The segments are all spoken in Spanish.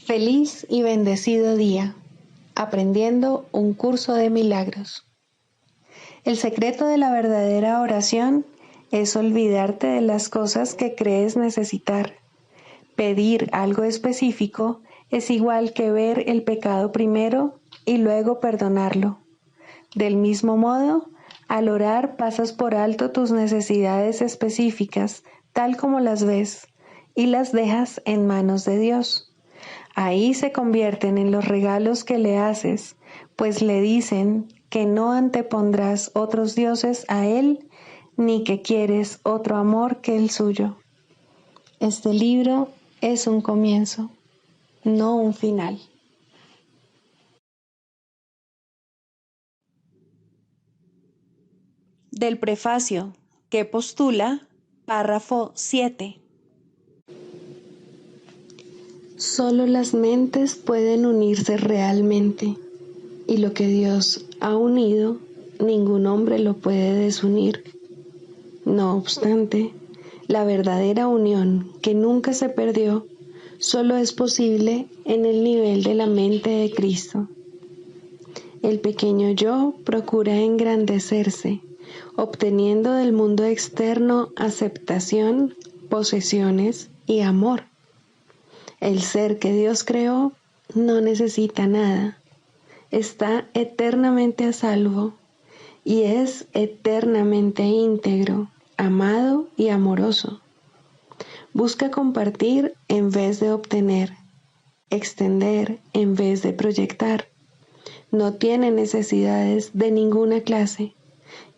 Feliz y bendecido día, aprendiendo un curso de milagros. El secreto de la verdadera oración es olvidarte de las cosas que crees necesitar. Pedir algo específico es igual que ver el pecado primero y luego perdonarlo. Del mismo modo, al orar pasas por alto tus necesidades específicas, tal como las ves, y las dejas en manos de Dios. Ahí se convierten en los regalos que le haces, pues le dicen que no antepondrás otros dioses a Él, ni que quieres otro amor que el suyo. Este libro es un comienzo, no un final. Del prefacio, que postula, párrafo 7. Solo las mentes pueden unirse realmente, y lo que Dios ha unido, ningún hombre lo puede desunir. No obstante, la verdadera unión, que nunca se perdió, solo es posible en el nivel de la mente de Cristo. El pequeño yo procura engrandecerse, obteniendo del mundo externo aceptación, posesiones y amor. El ser que Dios creó no necesita nada, está eternamente a salvo y es eternamente íntegro, amado y amoroso. Busca compartir en vez de obtener, extender en vez de proyectar. No tiene necesidades de ninguna clase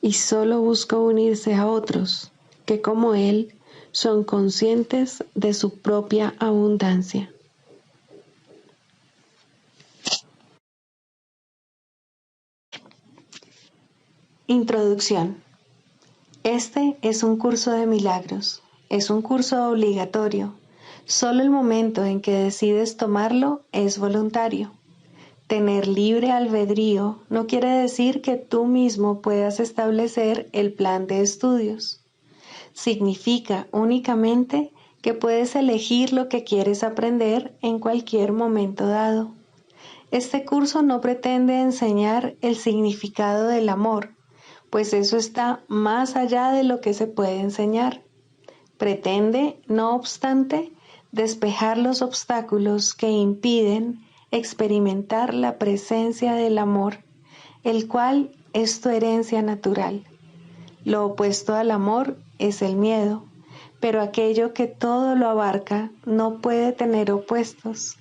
y solo busca unirse a otros que, como él, son conscientes de su propia abundancia. Introducción. Este es un curso de milagros. Es un curso obligatorio. Solo el momento en que decides tomarlo es voluntario. Tener libre albedrío no quiere decir que tú mismo puedas establecer el plan de estudios. Significa únicamente que puedes elegir lo que quieres aprender en cualquier momento dado. Este curso no pretende enseñar el significado del amor, pues eso está más allá de lo que se puede enseñar. Pretende, no obstante, despejar los obstáculos que impiden experimentar la presencia del amor, el cual es tu herencia natural. Lo opuesto al amor es el miedo, pero aquello que todo lo abarca no puede tener opuestos.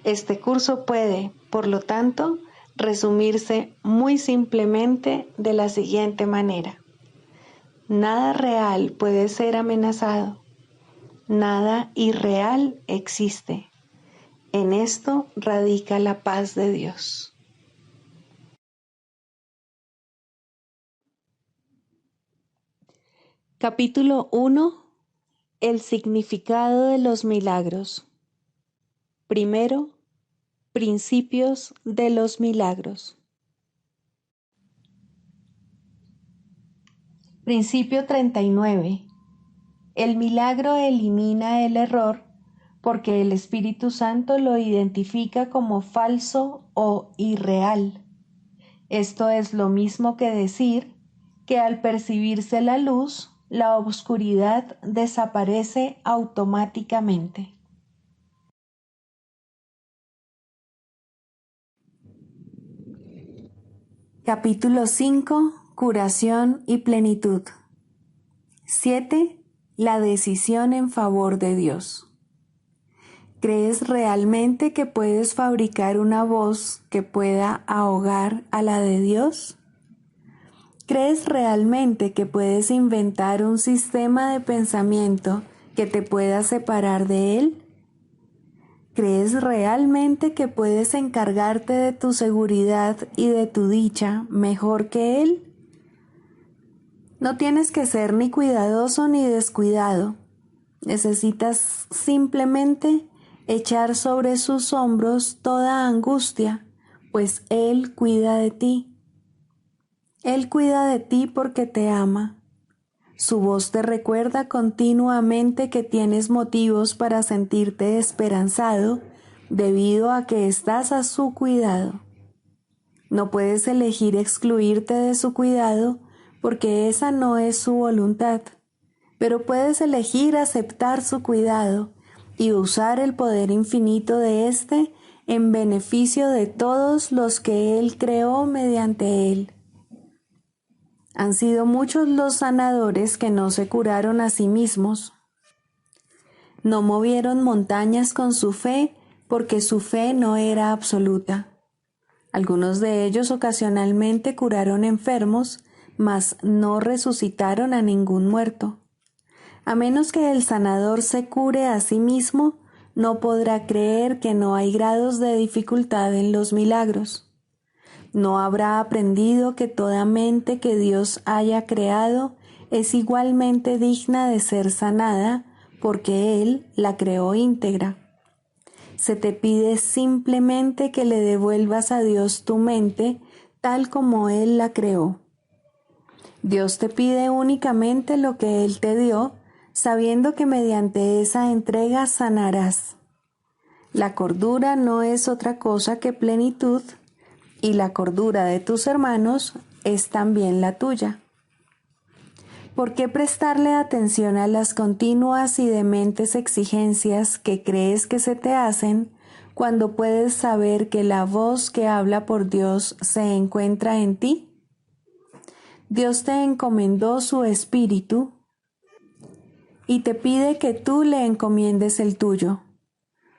Este curso puede, por lo tanto, resumirse muy simplemente de la siguiente manera. Nada real puede ser amenazado. Nada irreal existe. En esto radica la paz de Dios. Capítulo 1. El significado de los milagros. Primero, principios de los milagros. Principio 39. El milagro elimina el error porque el Espíritu Santo lo identifica como falso o irreal. Esto es lo mismo que decir que al percibirse la luz, la oscuridad desaparece automáticamente. Capítulo 5. Curación y plenitud. 7. La decisión en favor de Dios. ¿Crees realmente que puedes fabricar una voz que pueda ahogar a la de Dios? ¿Crees realmente que puedes inventar un sistema de pensamiento que te pueda separar de Él? ¿Crees realmente que puedes encargarte de tu seguridad y de tu dicha mejor que Él? No tienes que ser ni cuidadoso ni descuidado. Necesitas simplemente echar sobre sus hombros toda angustia, pues Él cuida de ti. Él cuida de ti porque te ama. Su voz te recuerda continuamente que tienes motivos para sentirte esperanzado debido a que estás a su cuidado. No puedes elegir excluirte de su cuidado porque esa no es su voluntad, pero puedes elegir aceptar su cuidado y usar el poder infinito de éste en beneficio de todos los que Él creó mediante Él. Han sido muchos los sanadores que no se curaron a sí mismos. No movieron montañas con su fe porque su fe no era absoluta. Algunos de ellos ocasionalmente curaron enfermos, mas no resucitaron a ningún muerto. A menos que el sanador se cure a sí mismo, no podrá creer que no hay grados de dificultad en los milagros. No habrá aprendido que toda mente que Dios haya creado es igualmente digna de ser sanada, porque Él la creó íntegra. Se te pide simplemente que le devuelvas a Dios tu mente tal como Él la creó. Dios te pide únicamente lo que Él te dio, sabiendo que mediante esa entrega sanarás. La cordura no es otra cosa que plenitud, y la cordura de tus hermanos es también la tuya. ¿Por qué prestarle atención a las continuas y dementes exigencias que crees que se te hacen cuando puedes saber que la voz que habla por Dios se encuentra en ti? Dios te encomendó su espíritu y te pide que tú le encomiendes el tuyo.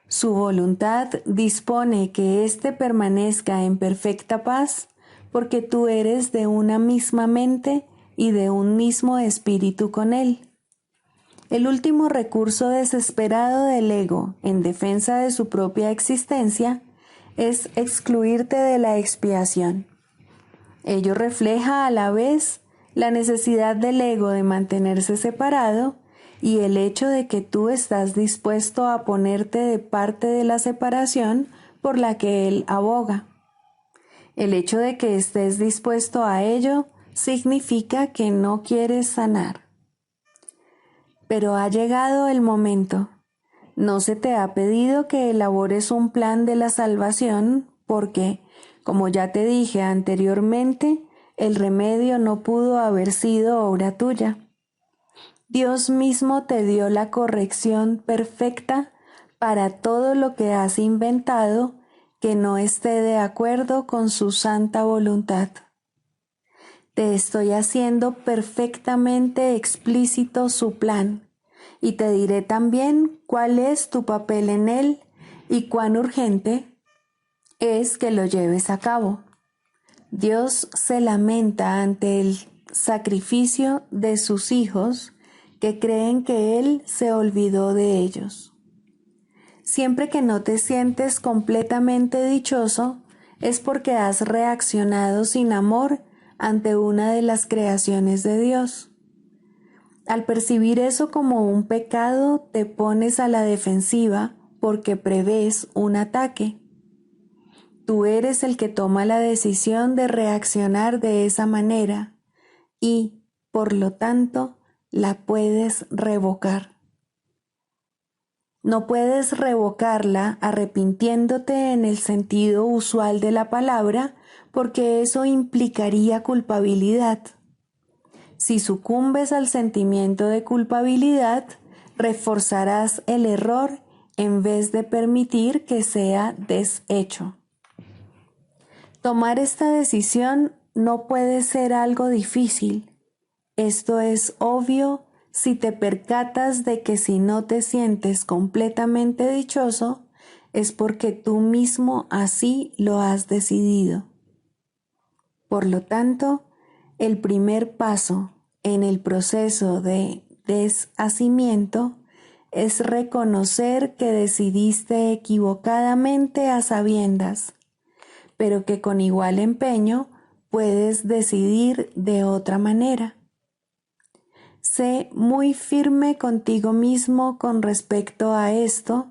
Su voluntad dispone que éste permanezca en perfecta paz porque tú eres de una misma mente y de un mismo espíritu con Él. El último recurso desesperado del ego en defensa de su propia existencia es excluirte de la expiación. Ello refleja a la vez la necesidad del ego de mantenerse separado y el hecho de que tú estás dispuesto a ponerte de parte de la separación por la que él aboga. El hecho de que estés dispuesto a ello significa que no quieres sanar. Pero ha llegado el momento. No se te ha pedido que elabores un plan de la salvación porque, como ya te dije anteriormente, el remedio no pudo haber sido obra tuya. Dios mismo te dio la corrección perfecta para todo lo que has inventado que no esté de acuerdo con su santa voluntad. Te estoy haciendo perfectamente explícito su plan, y te diré también cuál es tu papel en él y cuán urgente es que lo lleves a cabo. Dios se lamenta ante el sacrificio de sus hijos que creen que Él se olvidó de ellos. Siempre que no te sientes completamente dichoso, es porque has reaccionado sin amor ante una de las creaciones de Dios. Al percibir eso como un pecado, te pones a la defensiva porque prevés un ataque. Tú eres el que toma la decisión de reaccionar de esa manera y, por lo tanto, la puedes revocar. No puedes revocarla arrepintiéndote en el sentido usual de la palabra, porque eso implicaría culpabilidad. Si sucumbes al sentimiento de culpabilidad, reforzarás el error en vez de permitir que sea deshecho. Tomar esta decisión no puede ser algo difícil. Esto es obvio si te percatas de que si no te sientes completamente dichoso, es porque tú mismo así lo has decidido. Por lo tanto, el primer paso en el proceso de deshacimiento es reconocer que decidiste equivocadamente a sabiendas, pero que con igual empeño puedes decidir de otra manera. Sé muy firme contigo mismo con respecto a esto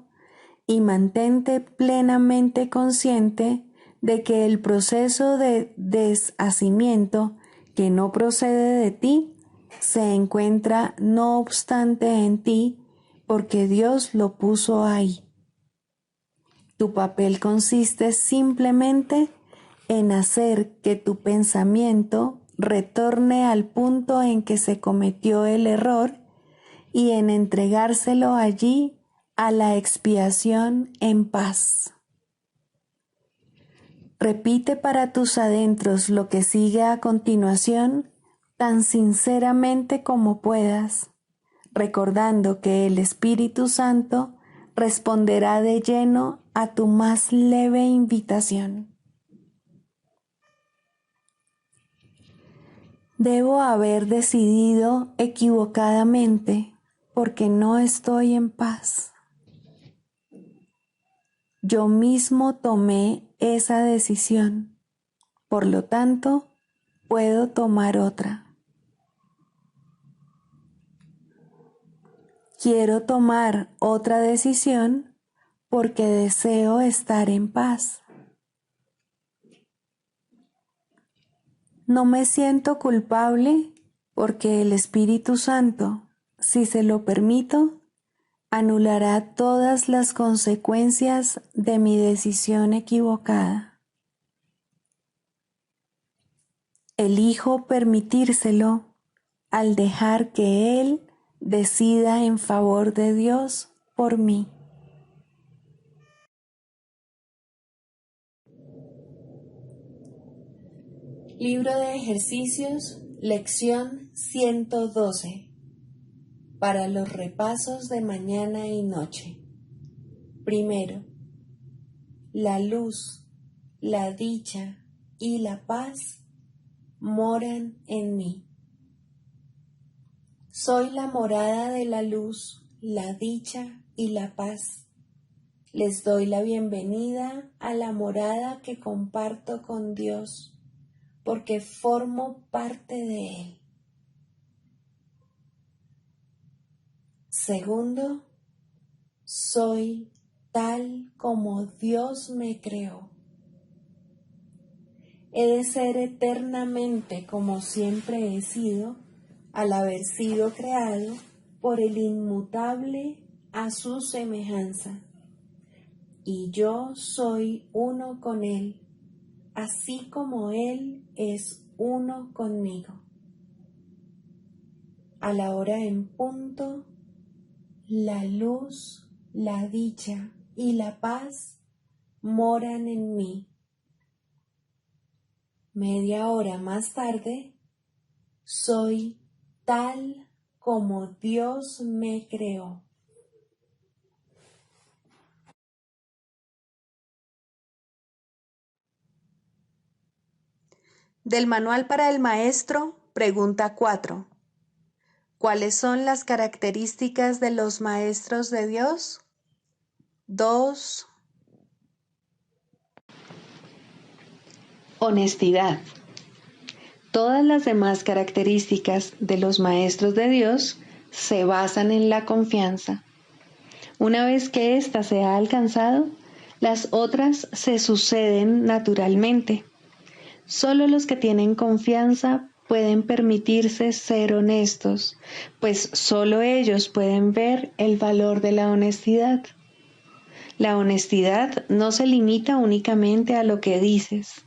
y mantente plenamente consciente de que el proceso de deshacimiento que no procede de ti se encuentra no obstante en ti porque Dios lo puso ahí. Tu papel consiste simplemente en hacer que tu pensamiento retorne al punto en que se cometió el error y en entregárselo allí a la expiación en paz. Repite para tus adentros lo que sigue a continuación tan sinceramente como puedas, recordando que el Espíritu Santo responderá de lleno a tu más leve invitación. Debo haber decidido equivocadamente porque no estoy en paz. Yo mismo tomé esa decisión, por lo tanto, puedo tomar otra. Quiero tomar otra decisión porque deseo estar en paz. No me siento culpable porque el Espíritu Santo, si se lo permito, anulará todas las consecuencias de mi decisión equivocada. Elijo permitírselo al dejar que Él decida en favor de Dios por mí. Libro de ejercicios, lección 112. Para los repasos de mañana y noche. Primero, la luz, la dicha y la paz moran en mí. Soy la morada de la luz, la dicha y la paz. Les doy la bienvenida a la morada que comparto con Dios, porque formo parte de Él. Segundo, soy tal como Dios me creó. He de ser eternamente como siempre he sido, al haber sido creado por el inmutable a su semejanza. Y yo soy uno con Él, así como Él es uno conmigo. A la hora en punto, la luz, la dicha y la paz moran en mí. Media hora más tarde, soy tal como Dios me creó. Del Manual para el Maestro, pregunta 4. ¿Cuáles son las características de los maestros de Dios? 2. Honestidad. Todas las demás características de los maestros de Dios se basan en la confianza. Una vez que ésta se ha alcanzado, las otras se suceden naturalmente. Solo los que tienen confianza pueden permitirse ser honestos, pues solo ellos pueden ver el valor de la honestidad. La honestidad no se limita únicamente a lo que dices.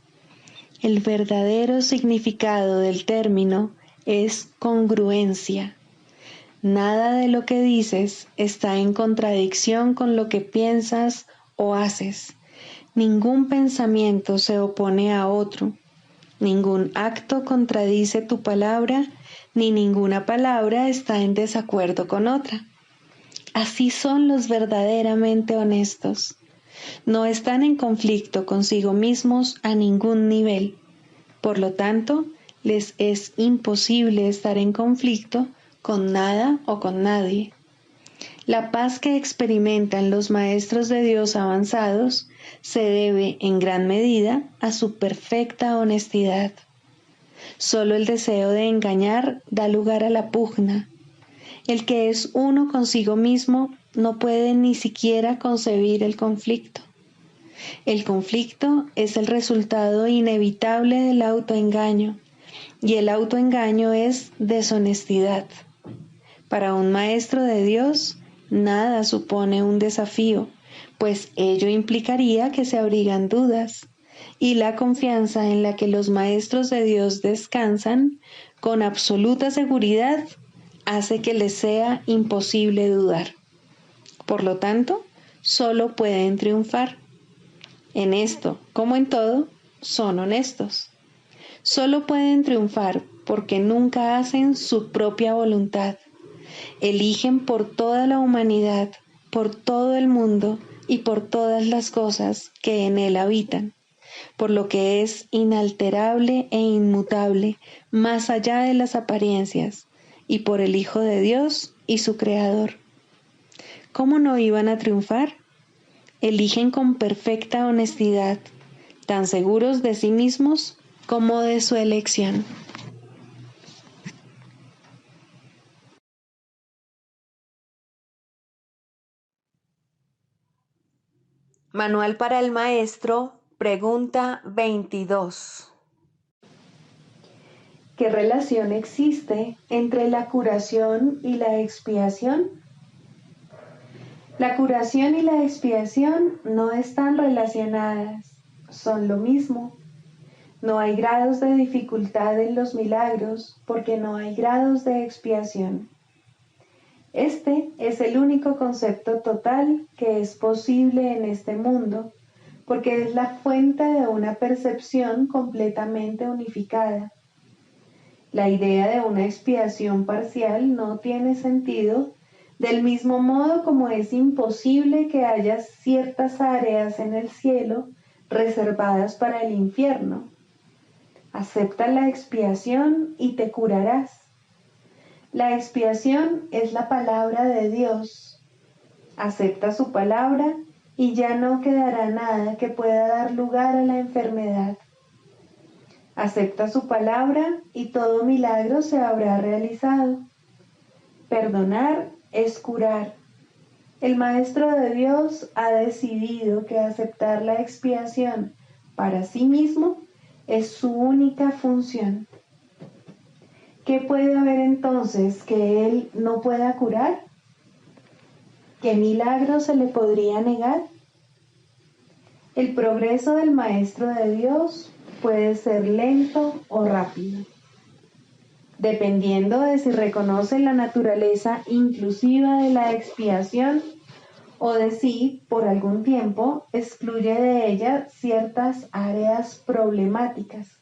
El verdadero significado del término es congruencia. Nada de lo que dices está en contradicción con lo que piensas o haces. Ningún pensamiento se opone a otro. Ningún acto contradice tu palabra, ni ninguna palabra está en desacuerdo con otra. Así son los verdaderamente honestos. No están en conflicto consigo mismos a ningún nivel. Por lo tanto, les es imposible estar en conflicto con nada o con nadie. La paz que experimentan los maestros de Dios avanzados se debe en gran medida a su perfecta honestidad. Solo el deseo de engañar da lugar a la pugna. El que es uno consigo mismo no puede ni siquiera concebir el conflicto. El conflicto es el resultado inevitable del autoengaño, y el autoengaño es deshonestidad. Para un maestro de Dios, nada supone un desafío, pues ello implicaría que se abrigan dudas, y la confianza en la que los maestros de Dios descansan con absoluta seguridad hace que les sea imposible dudar. Por lo tanto, solo pueden triunfar. En esto, como en todo, son honestos. Solo pueden triunfar porque nunca hacen su propia voluntad. Eligen por toda la humanidad, por todo el mundo y por todas las cosas que en él habitan, por lo que es inalterable e inmutable, más allá de las apariencias, y por el Hijo de Dios y su Creador. ¿Cómo no iban a triunfar? Eligen con perfecta honestidad, tan seguros de sí mismos como de su elección. Manual para el Maestro, pregunta 22. ¿Qué relación existe entre la curación y la expiación? La curación y la expiación no están relacionadas, son lo mismo. No hay grados de dificultad en los milagros porque no hay grados de expiación. Este es el único concepto total que es posible en este mundo, porque es la fuente de una percepción completamente unificada. La idea de una expiación parcial no tiene sentido, del mismo modo como es imposible que haya ciertas áreas en el cielo reservadas para el infierno. Acepta la expiación y te curarás. La expiación es la palabra de Dios. Acepta su palabra y ya no quedará nada que pueda dar lugar a la enfermedad. Acepta su palabra y todo milagro se habrá realizado. Perdonar es curar. El Maestro de Dios ha decidido que aceptar la expiación para sí mismo es su única función. ¿Qué puede haber entonces que Él no pueda curar? ¿Qué milagro se le podría negar? El progreso del Maestro de Dios puede ser lento o rápido, dependiendo de si reconoce la naturaleza inclusiva de la expiación o de si, por algún tiempo, excluye de ella ciertas áreas problemáticas.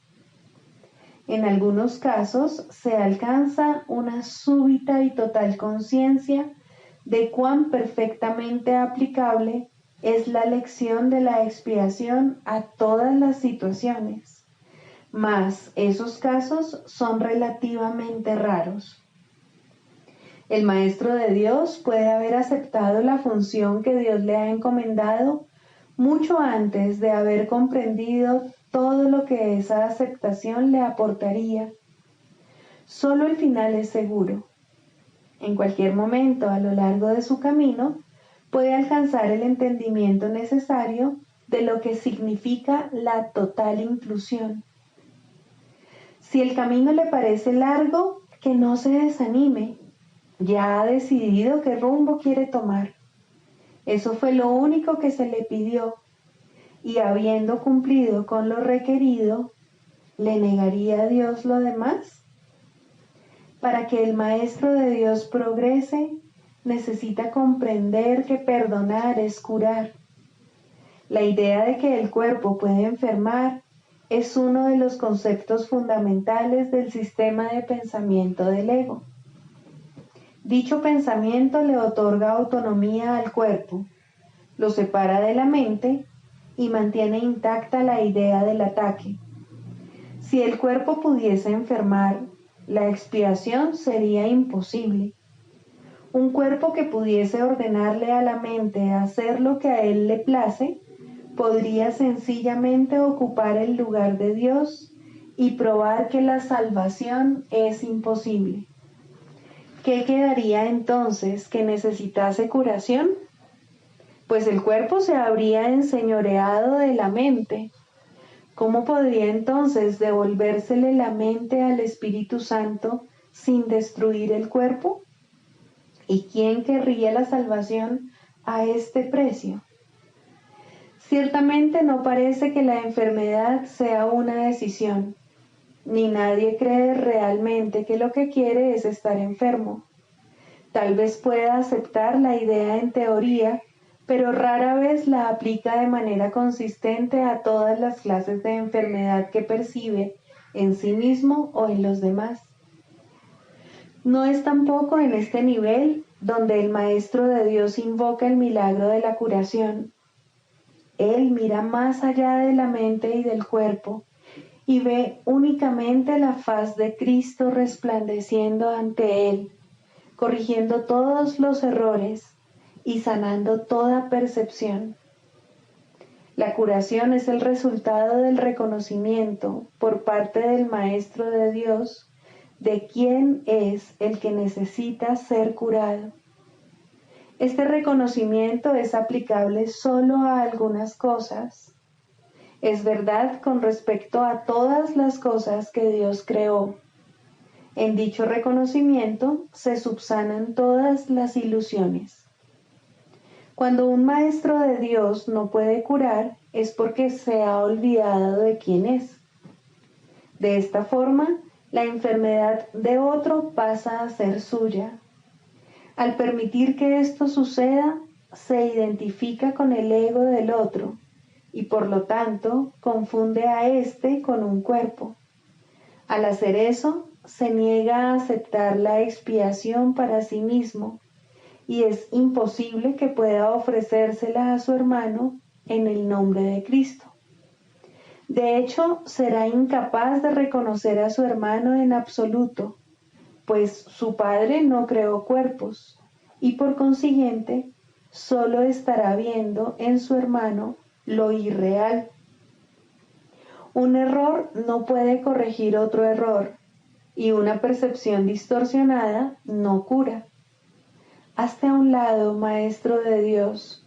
En algunos casos se alcanza una súbita y total conciencia de cuán perfectamente aplicable es la lección de la expiación a todas las situaciones, mas esos casos son relativamente raros. El Maestro de Dios puede haber aceptado la función que Dios le ha encomendado mucho antes de haber comprendido todo lo que esa aceptación le aportaría. Solo el final es seguro. En cualquier momento a lo largo de su camino puede alcanzar el entendimiento necesario de lo que significa la total inclusión. Si el camino le parece largo, que no se desanime. Ya ha decidido qué rumbo quiere tomar. Eso fue lo único que se le pidió, y habiendo cumplido con lo requerido, ¿le negaría a Dios lo demás? Para que el Maestro de Dios progrese, necesita comprender que perdonar es curar. La idea de que el cuerpo puede enfermar es uno de los conceptos fundamentales del sistema de pensamiento del ego. Dicho pensamiento le otorga autonomía al cuerpo, lo separa de la mente y mantiene intacta la idea del ataque. Si el cuerpo pudiese enfermar, la expiación sería imposible. Un cuerpo que pudiese ordenarle a la mente hacer lo que a él le place, podría sencillamente ocupar el lugar de Dios y probar que la salvación es imposible. ¿Qué quedaría entonces que necesitase curación? Pues el cuerpo se habría enseñoreado de la mente. ¿Cómo podría entonces devolvérsele la mente al Espíritu Santo sin destruir el cuerpo? ¿Y quién querría la salvación a este precio? Ciertamente no parece que la enfermedad sea una decisión, ni nadie cree realmente que lo que quiere es estar enfermo. Tal vez pueda aceptar la idea en teoría, pero rara vez la aplica de manera consistente a todas las clases de enfermedad que percibe en sí mismo o en los demás. No es tampoco en este nivel donde el Maestro de Dios invoca el milagro de la curación. Él mira más allá de la mente y del cuerpo y ve únicamente la faz de Cristo resplandeciendo ante él, corrigiendo todos los errores y sanando toda percepción. La curación es el resultado del reconocimiento por parte del Maestro de Dios de quién es el que necesita ser curado. Este reconocimiento es aplicable solo a algunas cosas. Es verdad con respecto a todas las cosas que Dios creó. En dicho reconocimiento se subsanan todas las ilusiones. Cuando un maestro de Dios no puede curar, es porque se ha olvidado de quién es. De esta forma, la enfermedad de otro pasa a ser suya. Al permitir que esto suceda, se identifica con el ego del otro y por lo tanto confunde a éste con un cuerpo. Al hacer eso, se niega a aceptar la expiación para sí mismo y es imposible que pueda ofrecérsela a su hermano en el nombre de Cristo. De hecho, será incapaz de reconocer a su hermano en absoluto, pues su padre no creó cuerpos y por consiguiente solo estará viendo en su hermano lo irreal. Un error no puede corregir otro error y una percepción distorsionada no cura. Hazte a un lado, Maestro de Dios.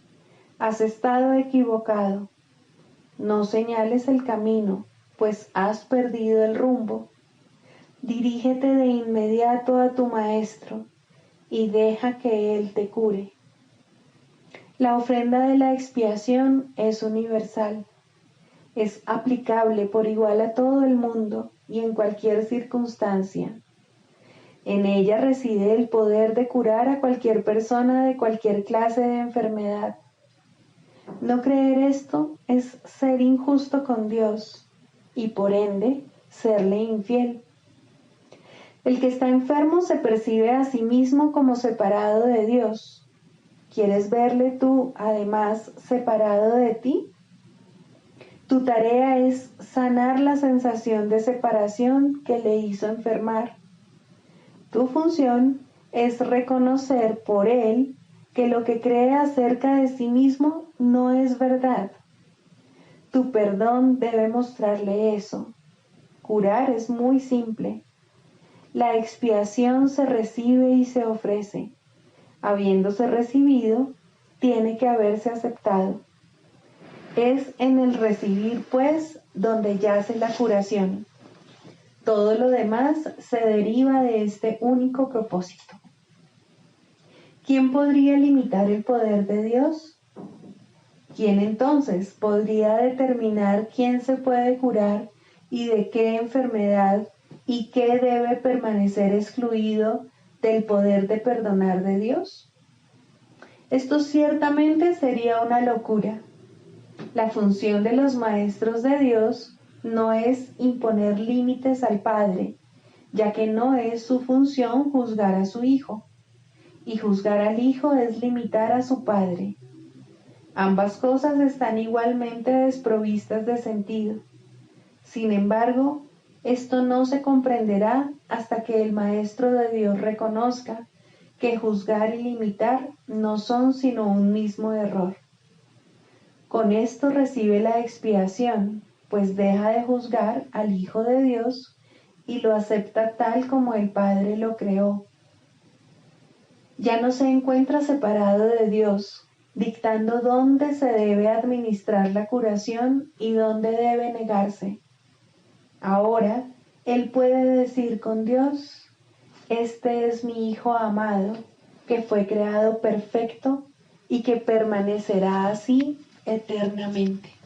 Has estado equivocado. No señales el camino, pues has perdido el rumbo. Dirígete de inmediato a tu Maestro y deja que Él te cure. La ofrenda de la expiación es universal. Es aplicable por igual a todo el mundo y en cualquier circunstancia. En ella reside el poder de curar a cualquier persona de cualquier clase de enfermedad. No creer esto es ser injusto con Dios y por ende serle infiel. El que está enfermo se percibe a sí mismo como separado de Dios. ¿Quieres verle tú, además, separado de ti? Tu tarea es sanar la sensación de separación que le hizo enfermar. Tu función es reconocer por él que lo que cree acerca de sí mismo no es verdad. Tu perdón debe mostrarle eso. Curar es muy simple. La expiación se recibe y se ofrece. Habiéndose recibido, tiene que haberse aceptado. Es en el recibir, pues, donde yace la curación. Todo lo demás se deriva de este único propósito. ¿Quién podría limitar el poder de Dios? ¿Quién entonces podría determinar quién se puede curar y de qué enfermedad y qué debe permanecer excluido del poder de perdonar de Dios? Esto ciertamente sería una locura. La función de los maestros de Dios no es imponer límites al Padre, ya que no es su función juzgar a su Hijo, y juzgar al Hijo es limitar a su Padre. Ambas cosas están igualmente desprovistas de sentido. Sin embargo, esto no se comprenderá hasta que el Maestro de Dios reconozca que juzgar y limitar no son sino un mismo error. Con esto recibe la expiación, pues deja de juzgar al Hijo de Dios y lo acepta tal como el Padre lo creó. Ya no se encuentra separado de Dios, dictando dónde se debe administrar la curación y dónde debe negarse. Ahora, Él puede decir con Dios: este es mi Hijo amado, que fue creado perfecto y que permanecerá así eternamente.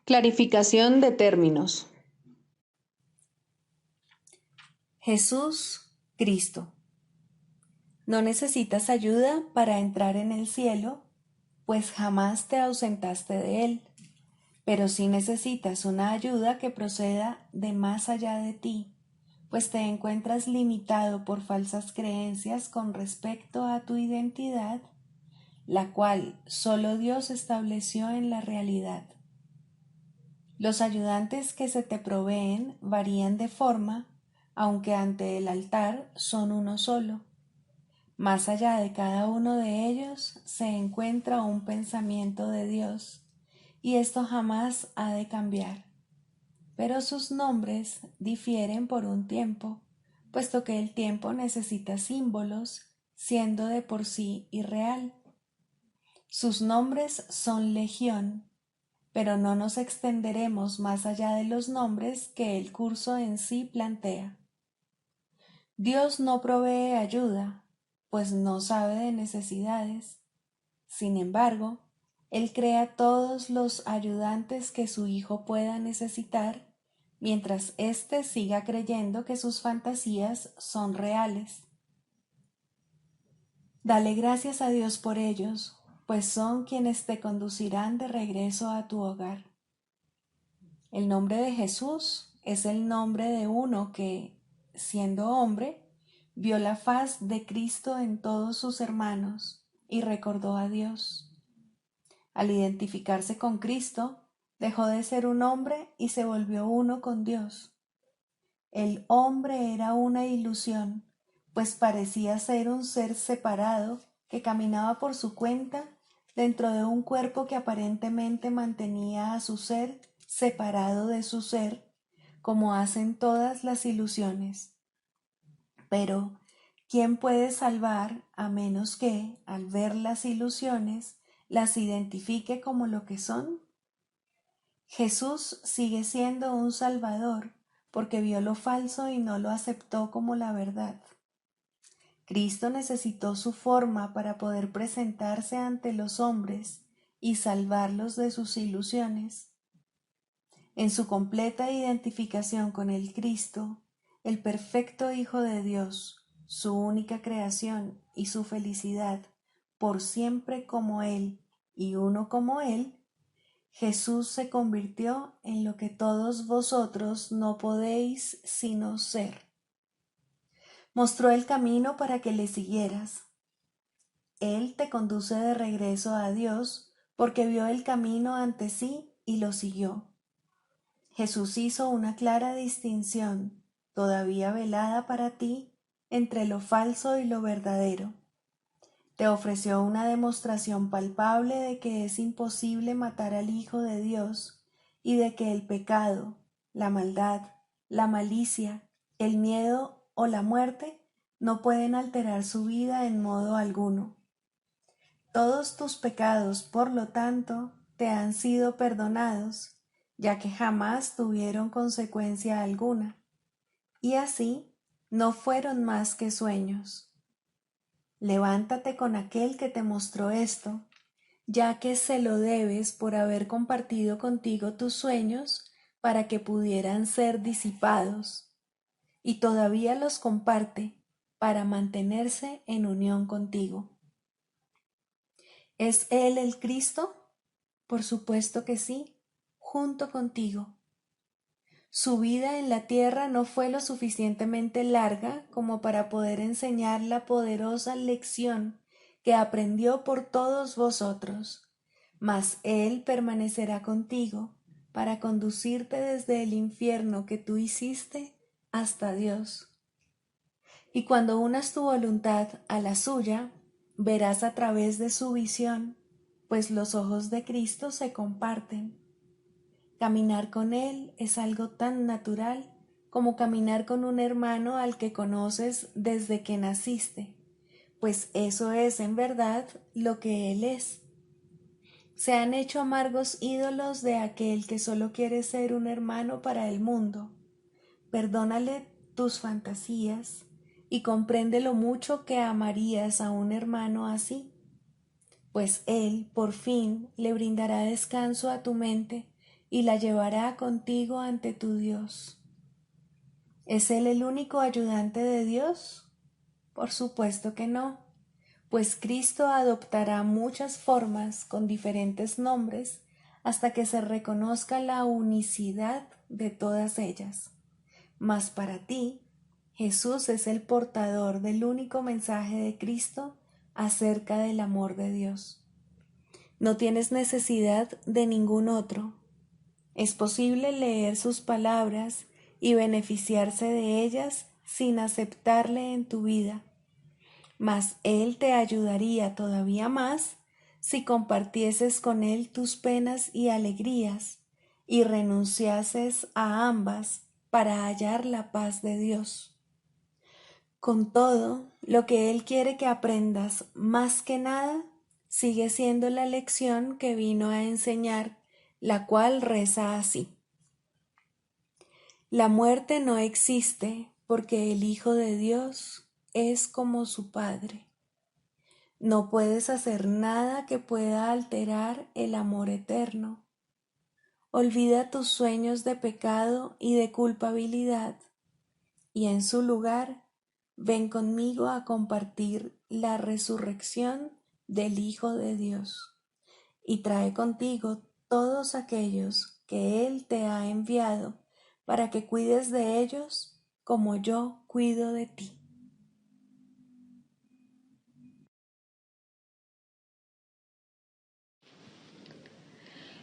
Clarificación de términos. Jesús, Cristo. No necesitas ayuda para entrar en el cielo, pues jamás te ausentaste de él, pero sí necesitas una ayuda que proceda de más allá de ti, pues te encuentras limitado por falsas creencias con respecto a tu identidad, la cual solo Dios estableció en la realidad. Los ayudantes que se te proveen varían de forma, aunque ante el altar son uno solo. Más allá de cada uno de ellos se encuentra un pensamiento de Dios, y esto jamás ha de cambiar. Pero sus nombres difieren por un tiempo, puesto que el tiempo necesita símbolos, siendo de por sí irreal. Sus nombres son legión, pero no nos extenderemos más allá de los nombres que el curso en sí plantea. Dios no provee ayuda, pues no sabe de necesidades. Sin embargo, Él crea todos los ayudantes que su Hijo pueda necesitar, mientras éste siga creyendo que sus fantasías son reales. Dale gracias a Dios por ellos, pues son quienes te conducirán de regreso a tu hogar. El nombre de Jesús es el nombre de uno que, siendo hombre, vio la faz de Cristo en todos sus hermanos y recordó a Dios. Al identificarse con Cristo, dejó de ser un hombre y se volvió uno con Dios. El hombre era una ilusión, pues parecía ser un ser separado que caminaba por su cuenta dentro de un cuerpo que aparentemente mantenía a su ser separado de su ser, como hacen todas las ilusiones. Pero, ¿quién puede salvar a menos que, al ver las ilusiones, las identifique como lo que son? Jesús sigue siendo un Salvador porque vio lo falso y no lo aceptó como la verdad. Cristo necesitó su forma para poder presentarse ante los hombres y salvarlos de sus ilusiones. En su completa identificación con el Cristo, el perfecto Hijo de Dios, su única creación y su felicidad, por siempre como Él y uno como Él, Jesús se convirtió en lo que todos vosotros no podéis sino ser. Mostró el camino para que le siguieras. Él te conduce de regreso a Dios porque vio el camino ante sí y lo siguió. Jesús hizo una clara distinción, todavía velada para ti, entre lo falso y lo verdadero. Te ofreció una demostración palpable de que es imposible matar al Hijo de Dios y de que el pecado, la maldad, la malicia, el miedo o la muerte no pueden alterar su vida en modo alguno. Todos tus pecados, por lo tanto, te han sido perdonados, ya que jamás tuvieron consecuencia alguna, y así no fueron más que sueños. Levántate con aquel que te mostró esto, ya que se lo debes por haber compartido contigo tus sueños para que pudieran ser disipados, y todavía los comparte para mantenerse en unión contigo. ¿Es Él el Cristo? Por supuesto que sí, junto contigo. Su vida en la tierra no fue lo suficientemente larga como para poder enseñar la poderosa lección que aprendió por todos vosotros, mas Él permanecerá contigo para conducirte desde el infierno que tú hiciste hasta Dios. Y cuando unas tu voluntad a la suya, verás a través de su visión, pues los ojos de Cristo se comparten. Caminar con Él es algo tan natural como caminar con un hermano al que conoces desde que naciste, pues eso es en verdad lo que Él es. Se han hecho amargos ídolos de aquel que solo quiere ser un hermano para el mundo. Perdónale tus fantasías y comprende lo mucho que amarías a un hermano así, pues él por fin le brindará descanso a tu mente y la llevará contigo ante tu Dios. ¿Es él el único ayudante de Dios? Por supuesto que no, pues Cristo adoptará muchas formas con diferentes nombres hasta que se reconozca la unicidad de todas ellas. Mas para ti, Jesús es el portador del único mensaje de Cristo acerca del amor de Dios. No tienes necesidad de ningún otro. Es posible leer sus palabras y beneficiarse de ellas sin aceptarle en tu vida, mas Él te ayudaría todavía más si compartieses con Él tus penas y alegrías y renunciases a ambas para hallar la paz de Dios. Con todo, lo que Él quiere que aprendas más que nada sigue siendo la lección que vino a enseñar, la cual reza así: la muerte no existe porque el Hijo de Dios es como su Padre. No puedes hacer nada que pueda alterar el amor eterno. Olvida tus sueños de pecado y de culpabilidad, y en su lugar, ven conmigo a compartir la resurrección del Hijo de Dios, y trae contigo todos aquellos que Él te ha enviado para que cuides de ellos como yo cuido de ti.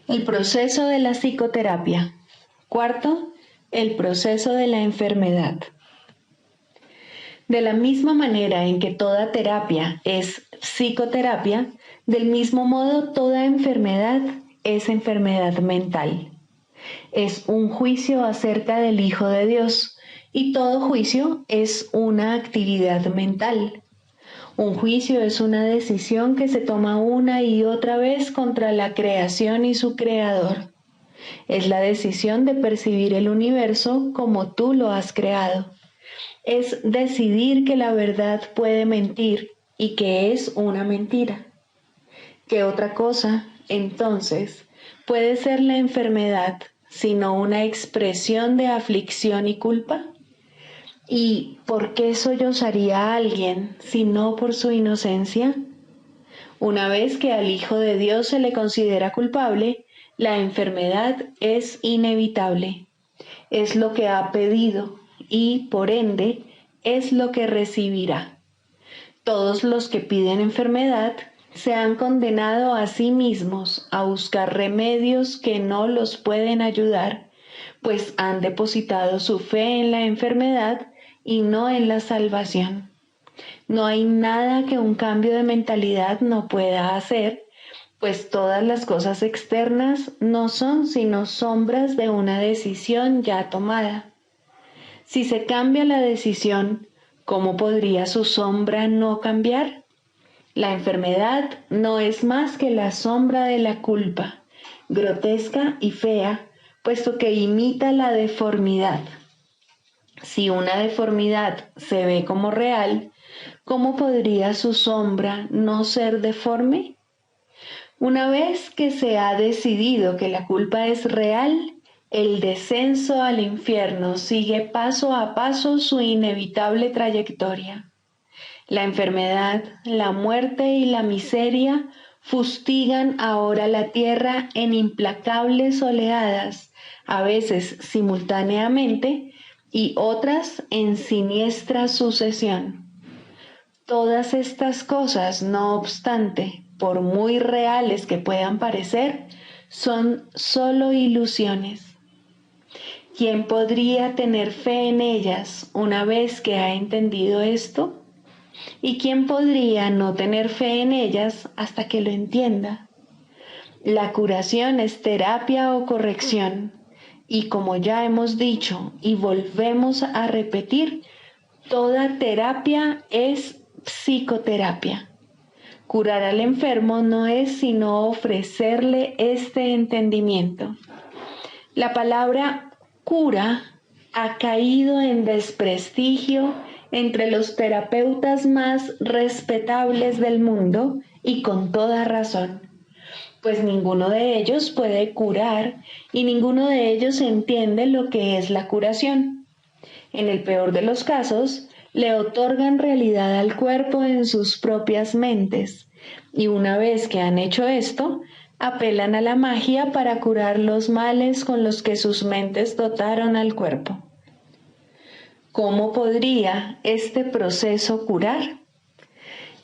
El proceso de la psicoterapia. Cuarto, el proceso de la enfermedad. De la misma manera en que toda terapia es psicoterapia, del mismo modo toda enfermedad es enfermedad mental. Es un juicio acerca del Hijo de Dios, y todo juicio es una actividad mental. Un juicio es una decisión que se toma una y otra vez contra la creación y su creador. Es la decisión de percibir el universo como tú lo has creado. Es decidir que la verdad puede mentir y que es una mentira. ¿Qué otra cosa, entonces, puede ser la enfermedad sino una expresión de aflicción y culpa? ¿Y por qué sollozaría a alguien si no por su inocencia? Una vez que al Hijo de Dios se le considera culpable, la enfermedad es inevitable. Es lo que ha pedido y, por ende, es lo que recibirá. Todos los que piden enfermedad se han condenado a sí mismos a buscar remedios que no los pueden ayudar, pues han depositado su fe en la enfermedad y no en la salvación. No hay nada que un cambio de mentalidad no pueda hacer, pues todas las cosas externas no son sino sombras de una decisión ya tomada. Si se cambia la decisión, ¿cómo podría su sombra no cambiar? La enfermedad no es más que la sombra de la culpa, grotesca y fea, puesto que imita la deformidad. Si una deformidad se ve como real, ¿cómo podría su sombra no ser deforme? Una vez que se ha decidido que la culpa es real, el descenso al infierno sigue paso a paso su inevitable trayectoria. La enfermedad, la muerte y la miseria fustigan ahora la tierra en implacables oleadas, a veces simultáneamente y otras en siniestra sucesión. Todas estas cosas, no obstante, por muy reales que puedan parecer, son solo ilusiones. ¿Quién podría tener fe en ellas una vez que ha entendido esto? ¿Y quién podría no tener fe en ellas hasta que lo entienda? La curación es terapia o corrección, y como ya hemos dicho y volvemos a repetir, toda terapia es psicoterapia. Curar al enfermo no es sino ofrecerle este entendimiento. La palabra cura ha caído en desprestigio entre los terapeutas más respetables del mundo y con toda razón, pues ninguno de ellos puede curar y ninguno de ellos entiende lo que es la curación. En el peor de los casos, le otorgan realidad al cuerpo en sus propias mentes, y una vez que han hecho esto, apelan a la magia para curar los males con los que sus mentes dotaron al cuerpo. ¿Cómo podría este proceso curar?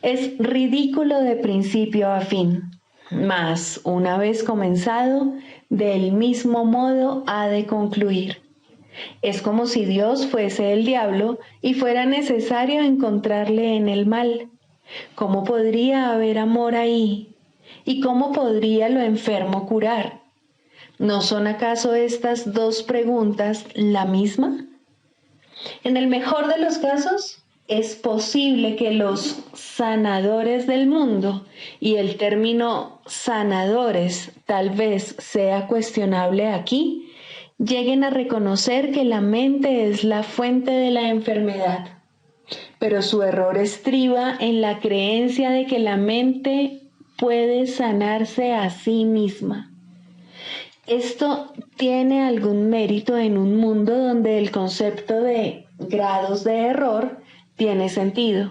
Es ridículo de principio a fin, mas una vez comenzado, del mismo modo ha de concluir. Es como si Dios fuese el diablo y fuera necesario encontrarle en el mal. ¿Cómo podría haber amor ahí? ¿Y cómo podría lo enfermo curar? ¿No son acaso estas dos preguntas la misma? En el mejor de los casos, es posible que los sanadores del mundo, y el término sanadores tal vez sea cuestionable aquí, lleguen a reconocer que la mente es la fuente de la enfermedad. Pero su error estriba en la creencia de que la mente puede sanarse a sí misma. Esto tiene algún mérito en un mundo donde el concepto de grados de error tiene sentido.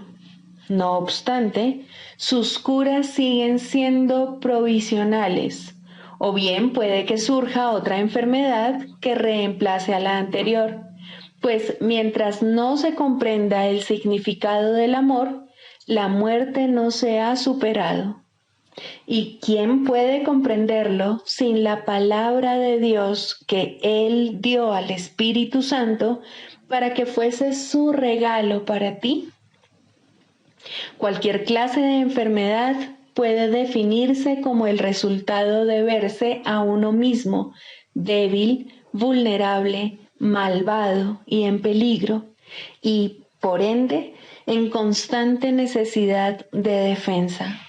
No obstante, sus curas siguen siendo provisionales, o bien puede que surja otra enfermedad que reemplace a la anterior, pues mientras no se comprenda el significado del amor, la muerte no se ha superado. ¿Y quién puede comprenderlo sin la palabra de Dios que Él dio al Espíritu Santo para que fuese su regalo para ti? Cualquier clase de enfermedad puede definirse como el resultado de verse a uno mismo débil, vulnerable, malvado y en peligro, y, por ende, en constante necesidad de defensa.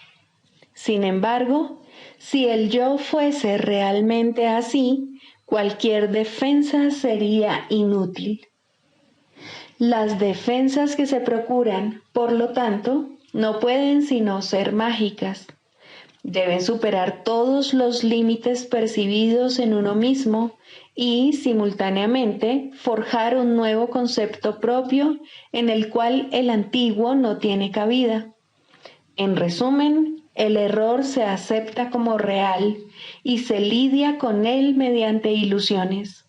Sin embargo, si el yo fuese realmente así, cualquier defensa sería inútil. Las defensas que se procuran, por lo tanto, no pueden sino ser mágicas. Deben superar todos los límites percibidos en uno mismo y, simultáneamente, forjar un nuevo concepto propio en el cual el antiguo no tiene cabida. En resumen, el error se acepta como real y se lidia con él mediante ilusiones.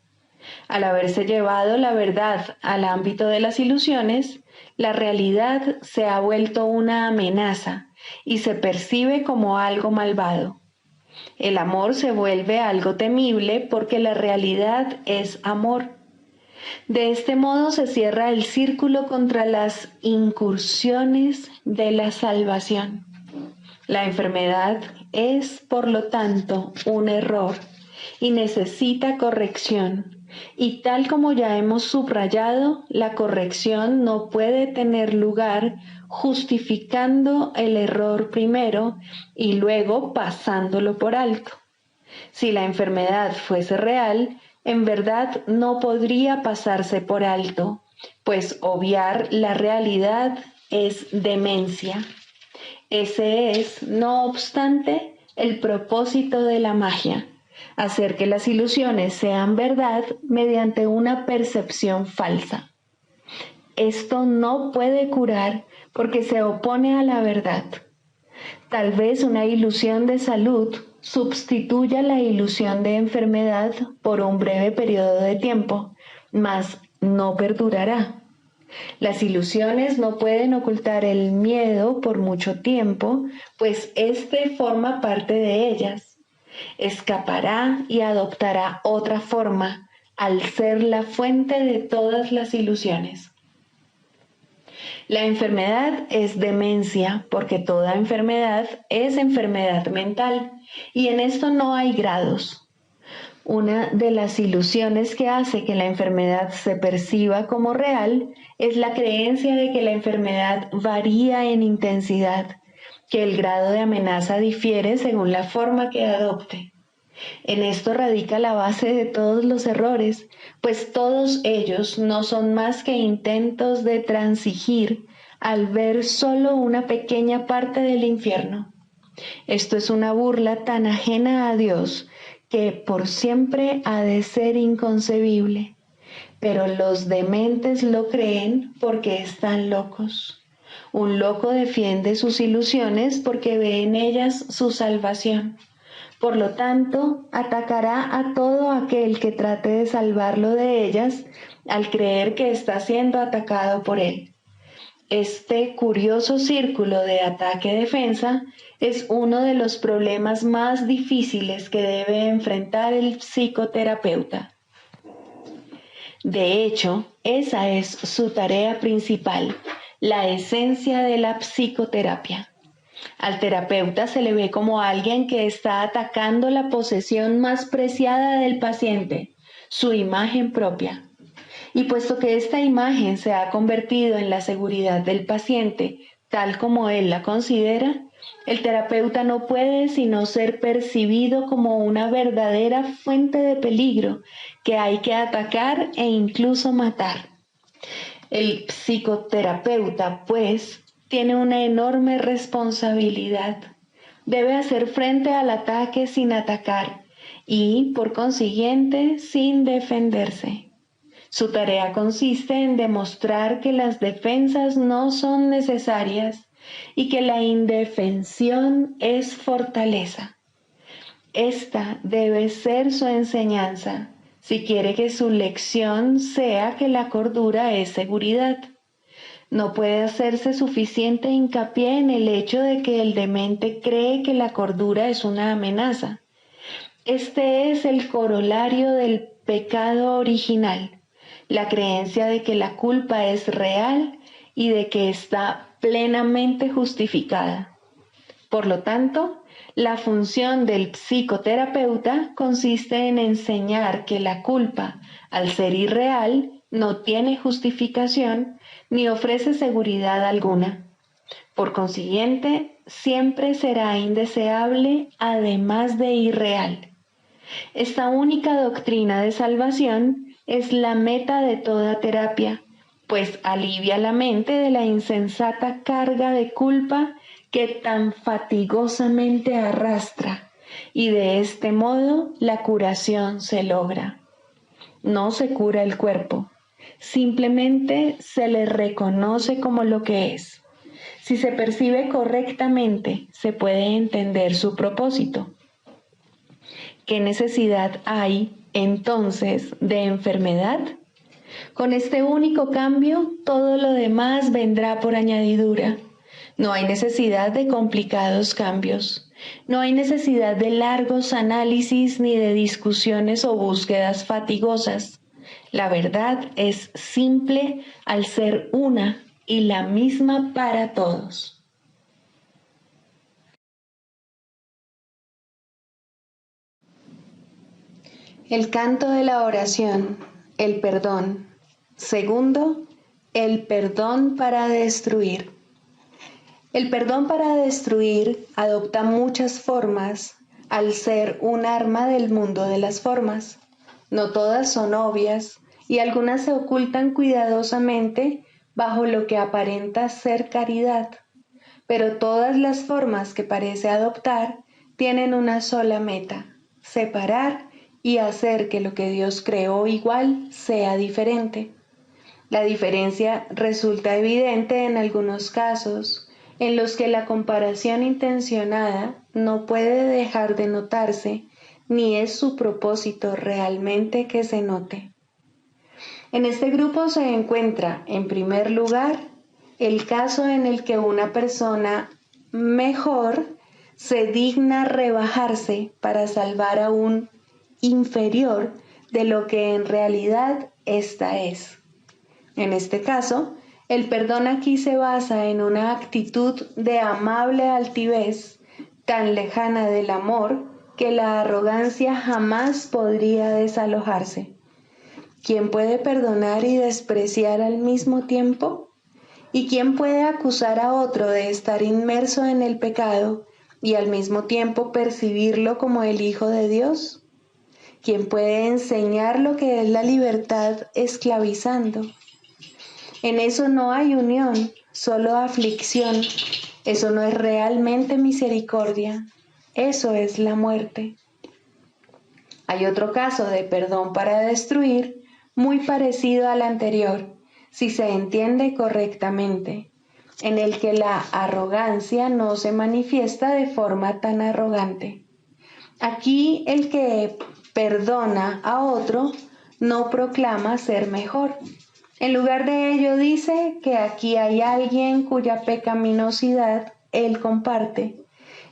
Al haberse llevado la verdad al ámbito de las ilusiones, la realidad se ha vuelto una amenaza y se percibe como algo malvado. El amor se vuelve algo temible porque la realidad es amor. De este modo se cierra el círculo contra las incursiones de la salvación. La enfermedad es, por lo tanto, un error y necesita corrección. Y tal como ya hemos subrayado, la corrección no puede tener lugar justificando el error primero y luego pasándolo por alto. Si la enfermedad fuese real, en verdad no podría pasarse por alto, pues obviar la realidad es demencia. Ese es, no obstante, el propósito de la magia, hacer que las ilusiones sean verdad mediante una percepción falsa. Esto no puede curar porque se opone a la verdad. Tal vez una ilusión de salud sustituya la ilusión de enfermedad por un breve periodo de tiempo, mas no perdurará. Las ilusiones no pueden ocultar el miedo por mucho tiempo, pues éste forma parte de ellas. Escapará y adoptará otra forma al ser la fuente de todas las ilusiones. La enfermedad es demencia porque toda enfermedad es enfermedad mental y en esto no hay grados. Una de las ilusiones que hace que la enfermedad se perciba como real es la creencia de que la enfermedad varía en intensidad, que el grado de amenaza difiere según la forma que adopte. En esto radica la base de todos los errores, pues todos ellos no son más que intentos de transigir al ver solo una pequeña parte del infierno. Esto es una burla tan ajena a Dios que por siempre ha de ser inconcebible. Pero los dementes lo creen porque están locos. Un loco defiende sus ilusiones porque ve en ellas su salvación. Por lo tanto, atacará a todo aquel que trate de salvarlo de ellas al creer que está siendo atacado por él. Este curioso círculo de ataque-defensa es uno de los problemas más difíciles que debe enfrentar el psicoterapeuta. De hecho, esa es su tarea principal, la esencia de la psicoterapia. Al terapeuta se le ve como alguien que está atacando la posesión más preciada del paciente, su imagen propia. Y puesto que esta imagen se ha convertido en la seguridad del paciente, tal como él la considera, el terapeuta no puede sino ser percibido como una verdadera fuente de peligro que hay que atacar e incluso matar. El psicoterapeuta, pues, tiene una enorme responsabilidad. Debe hacer frente al ataque sin atacar y, por consiguiente, sin defenderse. Su tarea consiste en demostrar que las defensas no son necesarias y que la indefensión es fortaleza. Esta debe ser su enseñanza, si quiere que su lección sea que la cordura es seguridad. No puede hacerse suficiente hincapié en el hecho de que el demente cree que la cordura es una amenaza. Este es el corolario del pecado original, la creencia de que la culpa es real y de que está plenamente justificada. Por lo tanto, la función del psicoterapeuta consiste en enseñar que la culpa, al ser irreal, no tiene justificación ni ofrece seguridad alguna. Por consiguiente, siempre será indeseable, además de irreal. Esta única doctrina de salvación es la meta de toda terapia, pues alivia la mente de la insensata carga de culpa que tan fatigosamente arrastra, y de este modo la curación se logra. No se cura el cuerpo, simplemente se le reconoce como lo que es. Si se percibe correctamente, se puede entender su propósito. ¿Qué necesidad hay, entonces, de enfermedad? Con este único cambio, todo lo demás vendrá por añadidura. No hay necesidad de complicados cambios. No hay necesidad de largos análisis ni de discusiones o búsquedas fatigosas. La verdad es simple al ser una y la misma para todos. El canto de la oración, el perdón. Segundo, el perdón para destruir. El perdón para destruir adopta muchas formas al ser un arma del mundo de las formas. No todas son obvias y algunas se ocultan cuidadosamente bajo lo que aparenta ser caridad, pero todas las formas que parece adoptar tienen una sola meta: separar y hacer que lo que Dios creó igual sea diferente. La diferencia resulta evidente en algunos casos en los que la comparación intencionada no puede dejar de notarse, ni es su propósito realmente que se note. En este grupo se encuentra, en primer lugar, el caso en el que una persona mejor se digna rebajarse para salvar a un inferior de lo que en realidad ésta es. En este caso, el perdón aquí se basa en una actitud de amable altivez, tan lejana del amor que la arrogancia jamás podría desalojarse. ¿Quién puede perdonar y despreciar al mismo tiempo? ¿Y quién puede acusar a otro de estar inmerso en el pecado y al mismo tiempo percibirlo como el Hijo de Dios? ¿Quién puede enseñar lo que es la libertad esclavizando? En eso no hay unión, solo aflicción. Eso no es realmente misericordia, eso es la muerte. Hay otro caso de perdón para destruir, muy parecido al anterior, si se entiende correctamente, en el que la arrogancia no se manifiesta de forma tan arrogante. Aquí el que perdona a otro no proclama ser mejor. En lugar de ello dice que aquí hay alguien cuya pecaminosidad él comparte,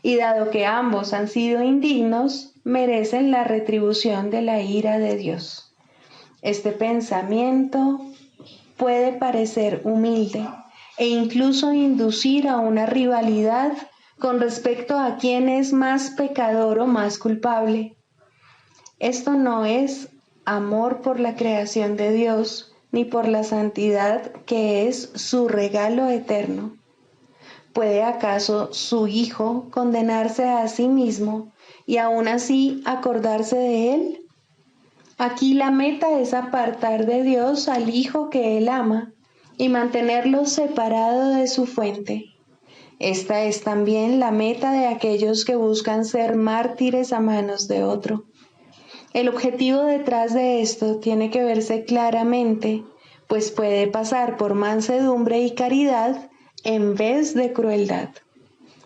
y dado que ambos han sido indignos, merecen la retribución de la ira de Dios. Este pensamiento puede parecer humilde e incluso inducir a una rivalidad con respecto a quién es más pecador o más culpable. Esto no es amor por la creación de Dios, ni por la santidad que es su regalo eterno. ¿Puede acaso su Hijo condenarse a sí mismo y aún así acordarse de él? Aquí la meta es apartar de Dios al Hijo que él ama y mantenerlo separado de su fuente. Esta es también la meta de aquellos que buscan ser mártires a manos de otro. El objetivo detrás de esto tiene que verse claramente, pues puede pasar por mansedumbre y caridad en vez de crueldad.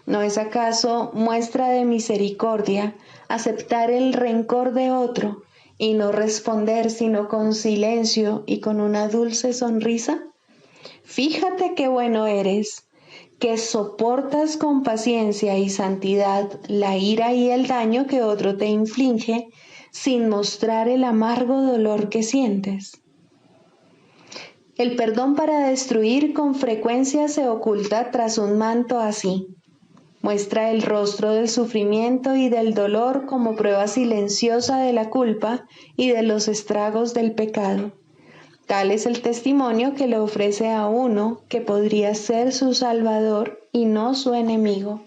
¿No es acaso muestra de misericordia aceptar el rencor de otro y no responder sino con silencio y con una dulce sonrisa? Fíjate qué bueno eres, que soportas con paciencia y santidad la ira y el daño que otro te inflige sin mostrar el amargo dolor que sientes. El perdón para destruir con frecuencia se oculta tras un manto así. Muestra el rostro del sufrimiento y del dolor como prueba silenciosa de la culpa y de los estragos del pecado. Tal es el testimonio que le ofrece a uno que podría ser su salvador y no su enemigo.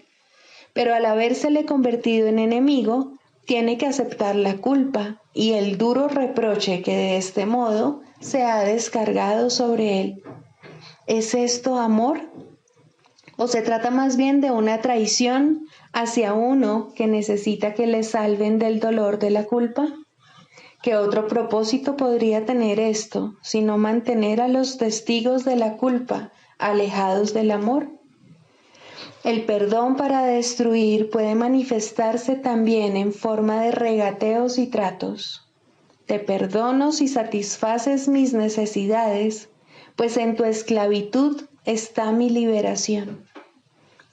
Pero al habérsele convertido en enemigo, tiene que aceptar la culpa y el duro reproche que de este modo se ha descargado sobre él. ¿Es esto amor? ¿O se trata más bien de una traición hacia uno que necesita que le salven del dolor de la culpa? ¿Qué otro propósito podría tener esto, sino mantener a los testigos de la culpa alejados del amor? El perdón para destruir puede manifestarse también en forma de regateos y tratos. Te perdono si satisfaces mis necesidades, pues en tu esclavitud está mi liberación.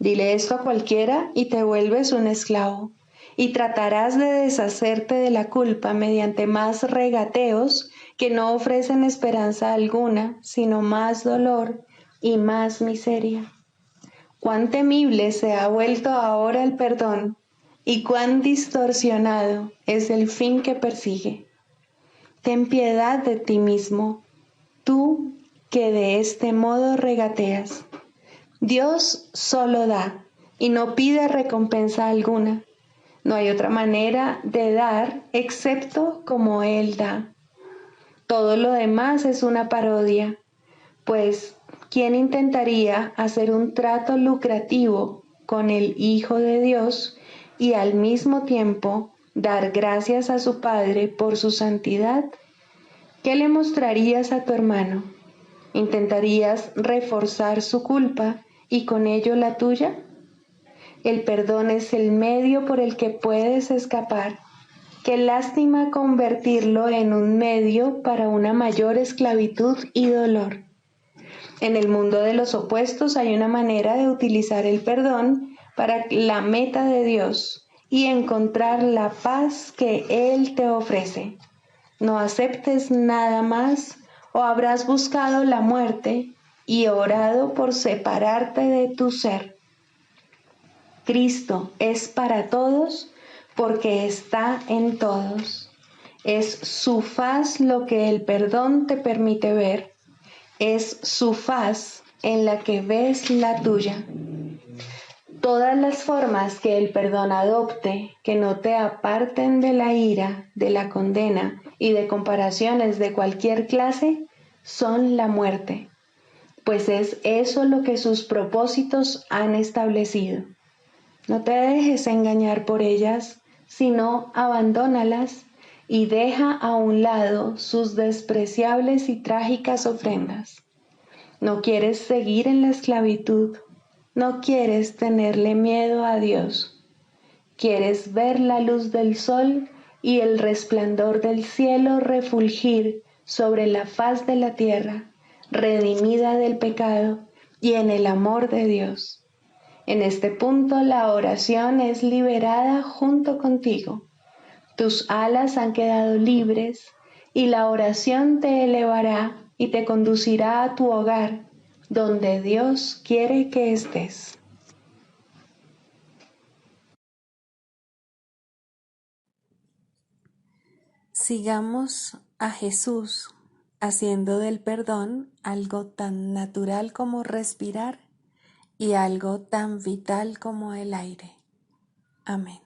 Dile esto a cualquiera y te vuelves un esclavo, y tratarás de deshacerte de la culpa mediante más regateos que no ofrecen esperanza alguna, sino más dolor y más miseria. Cuán temible se ha vuelto ahora el perdón y cuán distorsionado es el fin que persigue. Ten piedad de ti mismo, tú que de este modo regateas. Dios solo da y no pide recompensa alguna. No hay otra manera de dar excepto como Él da. Todo lo demás es una parodia, pues ¿quién intentaría hacer un trato lucrativo con el Hijo de Dios y al mismo tiempo dar gracias a su Padre por su santidad? ¿Qué le mostrarías a tu hermano? ¿Intentarías reforzar su culpa y con ello la tuya? El perdón es el medio por el que puedes escapar. Qué lástima convertirlo en un medio para una mayor esclavitud y dolor. En el mundo de los opuestos hay una manera de utilizar el perdón para la meta de Dios y encontrar la paz que Él te ofrece. No aceptes nada más o habrás buscado la muerte y orado por separarte de tu ser. Cristo es para todos porque está en todos. Es su faz lo que el perdón te permite ver. Es su faz en la que ves la tuya. Todas las formas que el perdón adopte, que no te aparten de la ira, de la condena y de comparaciones de cualquier clase, son la muerte, pues es eso lo que sus propósitos han establecido. No te dejes engañar por ellas, sino abandónalas y deja a un lado sus despreciables y trágicas ofrendas. No quieres seguir en la esclavitud, no quieres tenerle miedo a Dios. Quieres ver la luz del sol y el resplandor del cielo refulgir sobre la faz de la tierra, redimida del pecado y en el amor de Dios. En este punto la oración es liberada junto contigo. Tus alas han quedado libres y la oración te elevará y te conducirá a tu hogar, donde Dios quiere que estés. Sigamos a Jesús haciendo del perdón algo tan natural como respirar y algo tan vital como el aire. Amén.